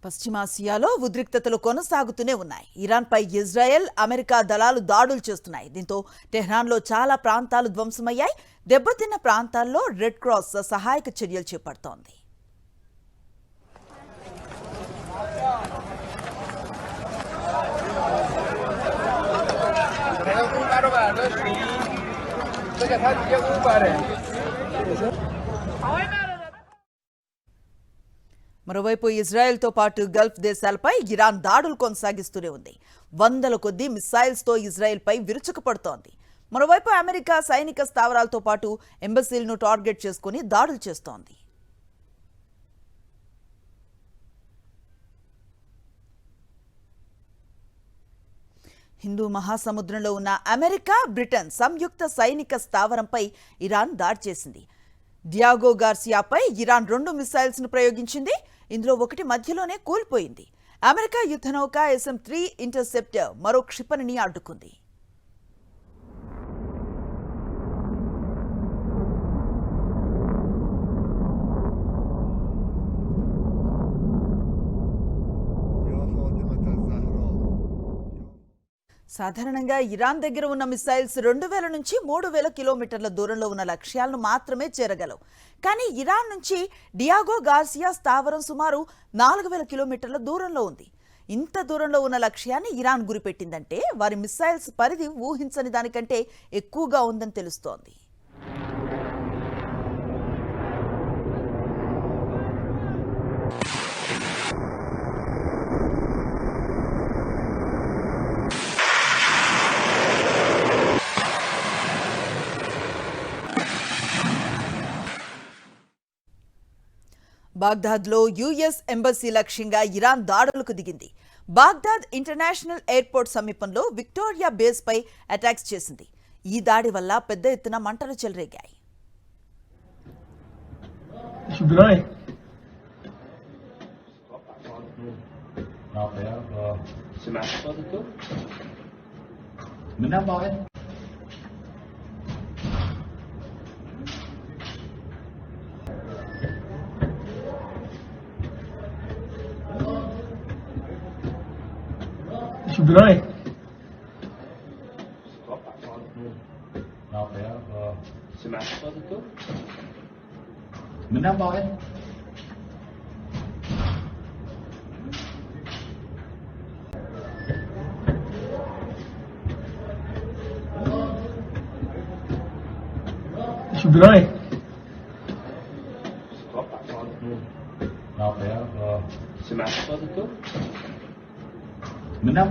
పశ్చిమాసియాలో ఉద్రిక్తతలు కొనసాగుతూనే ఉన్నాయి. ఇరాన్పై ఇజ్రాయెల్, అమెరికా దళాలు దాడులు చేస్తున్నాయి. దీంతో టెహ్రాన్లో చాలా ప్రాంతాలు ధ్వంసమయ్యాయి. దెబ్బతిన్న ప్రాంతాల్లో రెడ్ క్రాస్ సహాయక చర్యలు చేపడుతోంది. మరోవైపు ఇజ్రాయెల్తో పాటు గల్ఫ్ దేశాలపై ఇరాన్ దాడులు కొనసాగిస్తూనే ఉంది. వందల కొద్దీ మిస్సైల్స్తో ఇజ్రాయెల్పై విరుచుకుపడుతోంది. మరోవైపు అమెరికా సైనిక స్థావరాలతో పాటు ఎంబసీలను టార్గెట్ చేసుకుని దాడులు చేస్తోంది. హిందూ మహాసముద్రంలో ఉన్న అమెరికా, బ్రిటన్ సంయుక్త సైనిక స్థావరంపై ఇరాన్ దాడి చేసింది. డియాగో గార్సియాపై ఇరాన్ 2 మిసైల్స్ ను ప్రయోగించింది. ఇందులో ఒకటి మధ్యలోనే కూలిపోయింది. అమెరికా యుద్ధనౌక SM-3 ఇంటర్సెప్టర్ మరో క్షిపణిని అడ్డుకుంది. సాధారణంగా ఇరాన్ దగ్గర ఉన్న మిసైల్స్ 2000 నుంచి 3000 కిలోమీటర్ల దూరంలో ఉన్న లక్ష్యాలను మాత్రమే చేరగలవు. కానీ ఇరాన్ నుంచి డియాగో గార్సియా స్థావరం సుమారు 4000 కిలోమీటర్ల దూరంలో ఉంది. ఇంత దూరంలో ఉన్న లక్ష్యాన్ని ఇరాన్ గురిపెట్టిందంటే వారి మిసైల్స్ పరిధి ఊహించని దానికంటే ఎక్కువగా ఉందని తెలుస్తోంది. బాగ్దాద్లో యుఎస్ ఎంబసీ లక్ష్యంగా ఇరాన్ దాడులకు దిగింది. బాగ్దాద్ ఇంటర్నేషనల్ ఎయిర్పోర్ట్ సమీపంలో విక్టోరియా బేస్ పై అటాక్స్ చేసింది. ఈ దాడి వల్ల పెద్ద ఎత్తున మంటలు చెలరేగాయి. من